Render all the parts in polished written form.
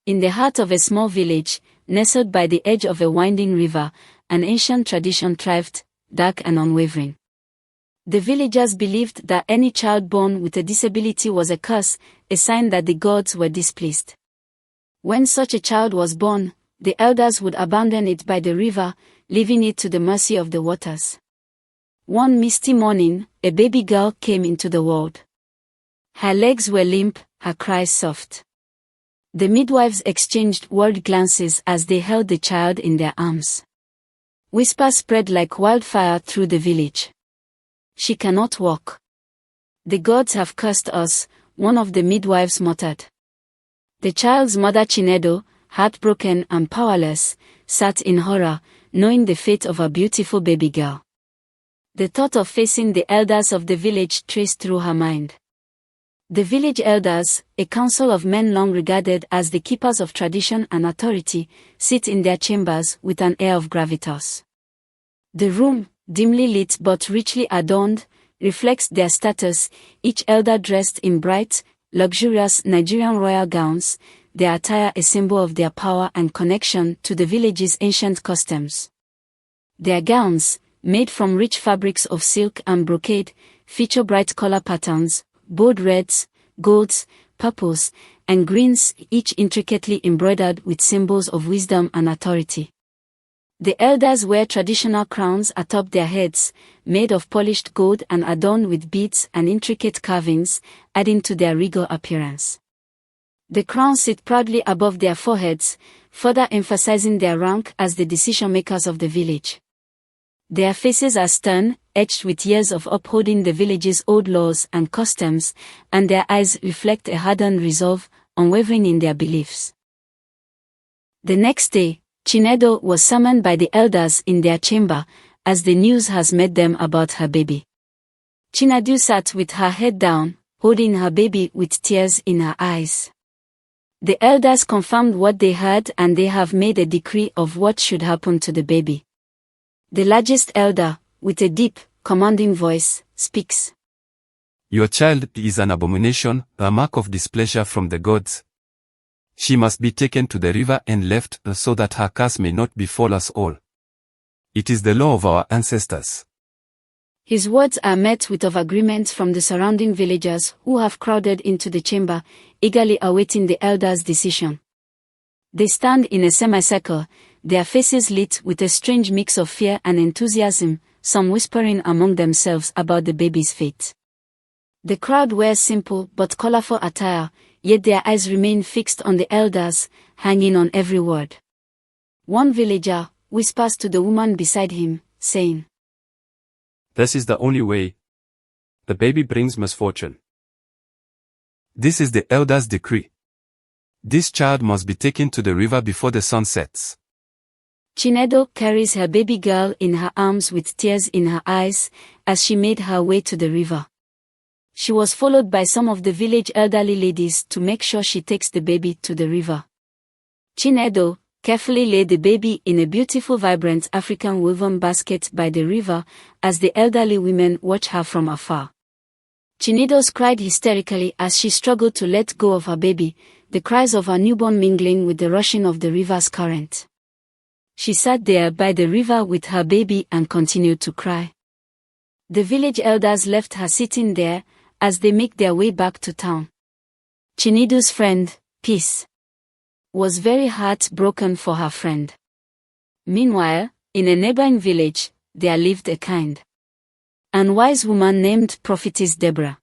In the heart of a small village, nestled by the edge of a winding river, an ancient tradition thrived, dark and unwavering. The villagers believed that any child born with a disability was a curse, a sign that the gods were displeased. When such a child was born, the elders would abandon it by the river, leaving it to the mercy of the waters. One misty morning, a baby girl came into the world. Her legs were limp, her cries soft. The midwives exchanged worried glances as they held the child in their arms. Whispers spread like wildfire through the village. "She cannot walk. The gods have cursed us," one of the midwives muttered. The child's mother Chinedo, heartbroken and powerless, sat in horror, knowing the fate of her beautiful baby girl. The thought of facing the elders of the village traced through her mind. The village elders, a council of men long regarded as the keepers of tradition and authority, sit in their chambers with an air of gravitas. The room, dimly lit but richly adorned, reflects their status, each elder dressed in bright, luxurious Nigerian royal gowns, their attire a symbol of their power and connection to the village's ancient customs. Their gowns, made from rich fabrics of silk and brocade, feature bright color patterns, bold reds, golds, purples, and greens, each intricately embroidered with symbols of wisdom and authority. The elders wear traditional crowns atop their heads, made of polished gold and adorned with beads and intricate carvings, adding to their regal appearance. The crowns sit proudly above their foreheads, further emphasizing their rank as the decision-makers of the village. Their faces are stern, etched with years of upholding the village's old laws and customs, and their eyes reflect a hardened resolve, unwavering in their beliefs. The next day, Chinedo was summoned by the elders in their chamber, as the news has met them about her baby. Chinedu sat with her head down, holding her baby with tears in her eyes. The elders confirmed what they heard and they have made a decree of what should happen to the baby. The largest elder, with a deep, commanding voice, speaks. "Your child is an abomination, a mark of displeasure from the gods. She must be taken to the river and left so that her curse may not befall us all. It is the law of our ancestors." His words are met with agreement from the surrounding villagers who have crowded into the chamber, eagerly awaiting the elders' decision. They stand in a semicircle, their faces lit with a strange mix of fear and enthusiasm, some whispering among themselves about the baby's fate. The crowd wears simple but colorful attire, yet their eyes remain fixed on the elders, hanging on every word. One villager whispers to the woman beside him, saying, "This is the only way. The baby brings misfortune. This is the elders' decree. This child must be taken to the river before the sun sets." Chinedo carries her baby girl in her arms with tears in her eyes as she made her way to the river. She was followed by some of the village elderly ladies to make sure she takes the baby to the river. Chinedo carefully laid the baby in a beautiful vibrant African woven basket by the river as the elderly women watched her from afar. Chinedo cried hysterically as she struggled to let go of her baby, the cries of her newborn mingling with the rushing of the river's current. She sat there by the river with her baby and continued to cry. The village elders left her sitting there as they make their way back to town. Chinedu's friend, Peace, was very heartbroken for her friend. Meanwhile, in a neighboring village, there lived a kind and wise woman named Prophetess Deborah.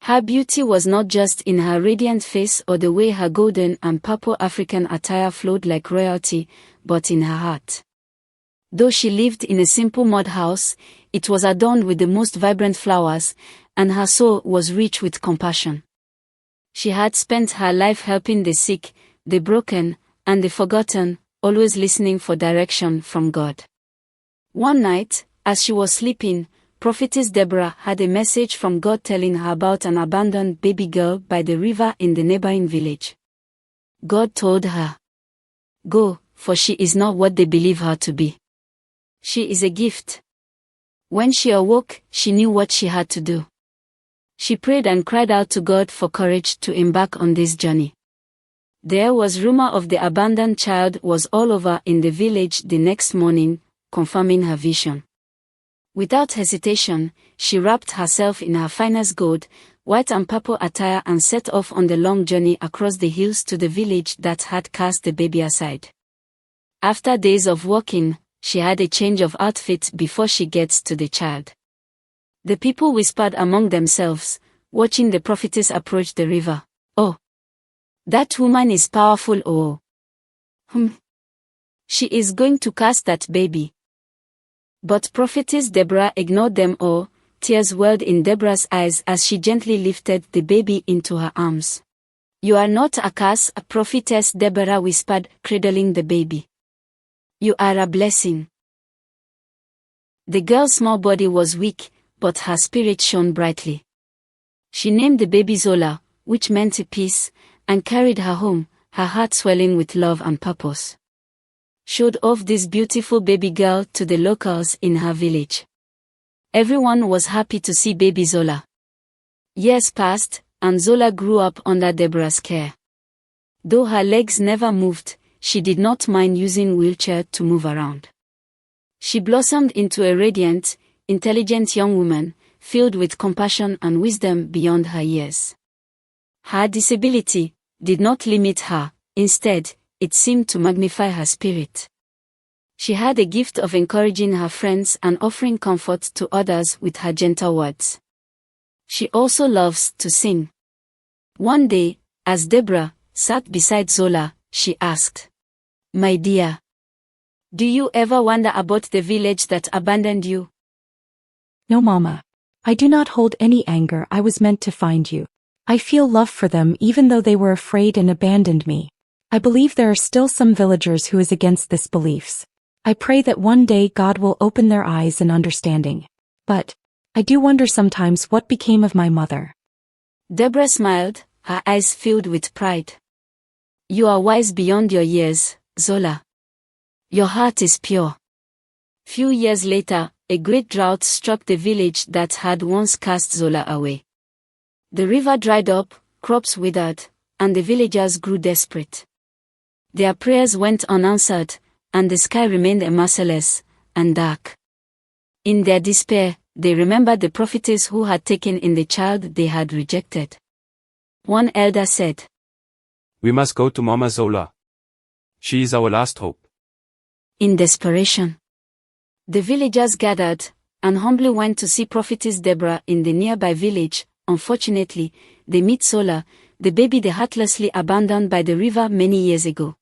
Her beauty was not just in her radiant face or the way her golden and purple African attire flowed like royalty, but in her heart. Though she lived in a simple mud house, it was adorned with the most vibrant flowers, and her soul was rich with compassion. She had spent her life helping the sick, the broken, and the forgotten, always listening for direction from God. One night, as she was sleeping, Prophetess Deborah had a message from God telling her about an abandoned baby girl by the river in the neighboring village. God told her, "Go, for she is not what they believe her to be. She is a gift." When she awoke, she knew what she had to do. She prayed and cried out to God for courage to embark on this journey. There was rumor of the abandoned child was all over in the village the next morning, confirming her vision. Without hesitation, she wrapped herself in her finest gold, white and purple attire and set off on the long journey across the hills to the village that had cast the baby aside. After days of walking, she had a change of outfit before she gets to the child. The people whispered among themselves, watching the prophetess approach the river. "Oh, that woman is powerful. Oh. She is going to cast that baby." But prophetess Deborah ignored them all. Tears welled in Deborah's eyes as she gently lifted the baby into her arms. "You are not a curse," prophetess Deborah whispered, cradling the baby. "You are a blessing." The girl's small body was weak, but her spirit shone brightly. She named the baby Zola, which meant peace, and carried her home, her heart swelling with love and purpose. Showed off this beautiful baby girl to the locals in her village. Everyone was happy to see baby Zola. Years passed, and Zola grew up under Deborah's care. Though her legs never moved, she did not mind using wheelchair to move around. She blossomed into a radiant, intelligent young woman, filled with compassion and wisdom beyond her years. Her disability did not limit her, instead, it seemed to magnify her spirit. She had a gift of encouraging her friends and offering comfort to others with her gentle words. She also loves to sing. One day, as Deborah sat beside Zola, she asked, "My dear, do you ever wonder about the village that abandoned you?" "No, Mama. I do not hold any anger. I was meant to find you. I feel love for them even though they were afraid and abandoned me. I believe there are still some villagers who is against this beliefs. I pray that one day God will open their eyes and understanding. But I do wonder sometimes what became of my mother." Deborah smiled, her eyes filled with pride. "You are wise beyond your years, Zola. Your heart is pure." Few years later, a great drought struck the village that had once cast Zola away. The river dried up, crops withered, and the villagers grew desperate. Their prayers went unanswered, and the sky remained merciless and dark. In their despair, they remembered the prophetess who had taken in the child they had rejected. One elder said, "We must go to Mama Zola. She is our last hope." In desperation, the villagers gathered, and humbly went to see prophetess Deborah in the nearby village. Unfortunately, they meet Zola, the baby they heartlessly abandoned by the river many years ago.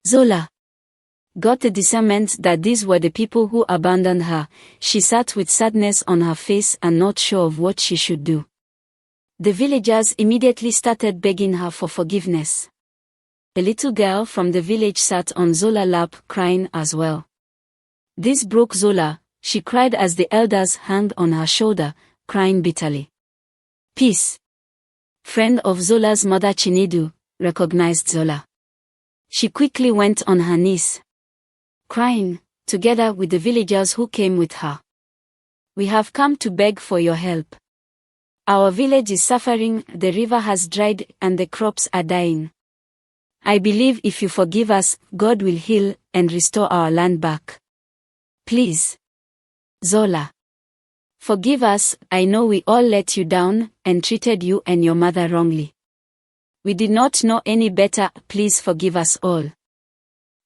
Zola got the discernment that these were the people who abandoned her. She sat with sadness on her face and not sure of what she should do. The villagers immediately started begging her for forgiveness. A little girl from the village sat on Zola's lap crying as well. This broke Zola. She cried as the elders hung on her shoulder, crying bitterly. Peace. Friend of Zola's mother Chinedu recognized Zola. She quickly went on her knees, crying, together with the villagers who came with her. "We have come to beg for your help. Our village is suffering, the river has dried and the crops are dying. I believe if you forgive us, God will heal and restore our land back. Please, Zola, forgive us. I know we all let you down and treated you and your mother wrongly. We did not know any better. Please forgive us all."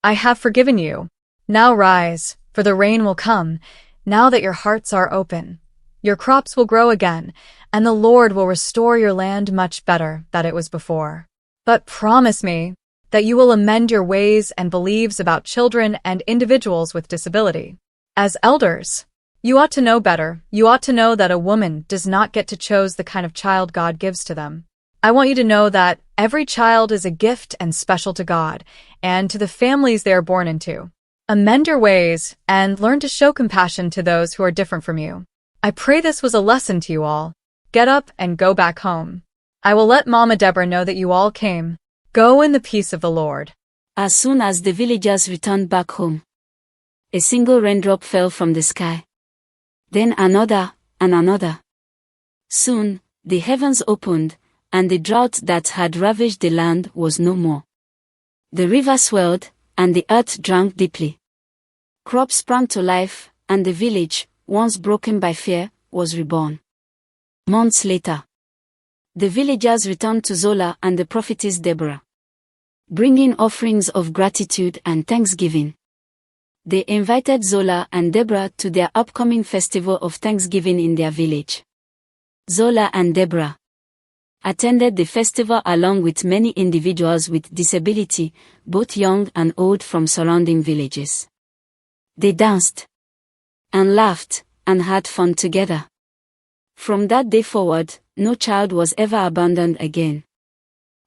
"I have forgiven you. Now rise, for the rain will come, now that your hearts are open. Your crops will grow again, and the Lord will restore your land much better than it was before. But promise me that you will amend your ways and beliefs about children and individuals with disability. As elders, you ought to know better. You ought to know that a woman does not get to choose the kind of child God gives to them. I want you to know that every child is a gift and special to God and to the families they are born into. Amend your ways and learn to show compassion to those who are different from you. I pray this was a lesson to you all. Get up and go back home. I will let Mama Deborah know that you all came. Go in the peace of the Lord." As soon as the villagers returned back home, a single raindrop fell from the sky. Then another and another. Soon, the heavens opened, and the drought that had ravaged the land was no more. The river swelled, and the earth drank deeply. Crops sprang to life, and the village, once broken by fear, was reborn. Months later, the villagers returned to Zola and the prophetess Deborah, bringing offerings of gratitude and thanksgiving. They invited Zola and Deborah to their upcoming festival of Thanksgiving in their village. Zola and Deborah attended the festival along with many individuals with disability, both young and old, from surrounding villages. They danced and laughed and had fun together. From that day forward, no child was ever abandoned again.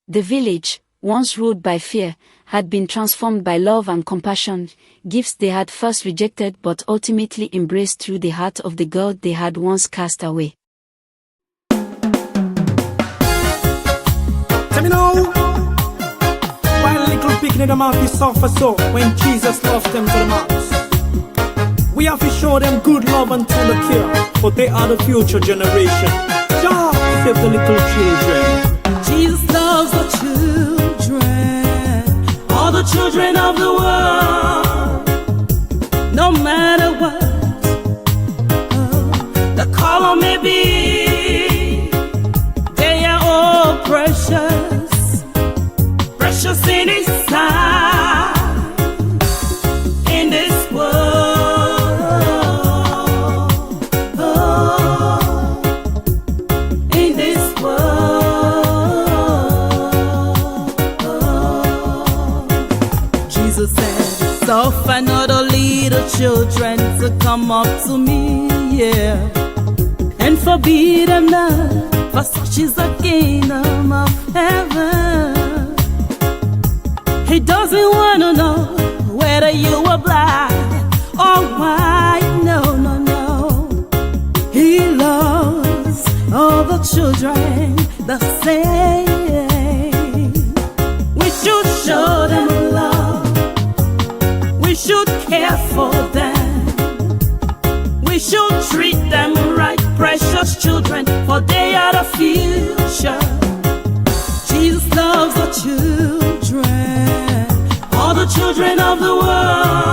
The village, once ruled by fear, had been transformed by love and compassion, gifts they had first rejected but ultimately embraced through the heart of the God they had once cast away. Tell me now, why a little picking in the mouth is suffer so when Jesus loved them to the max? We have to show them good love and tender care, for they are the future generation. God save the little children. Jesus loves the children, all the children of the world. No matter what the color may be, they are all precious, precious in His sight. In this world, suffer not the little children to come up to me, yeah, and forbid them not, for such is the kingdom of heaven. He doesn't want to know whether you are blind or white, no, no, no. He loves all the children the same. We should show them love, we should care for them, we should treat them right, precious children, for they are the future. Jesus loves the children, all the children of the world.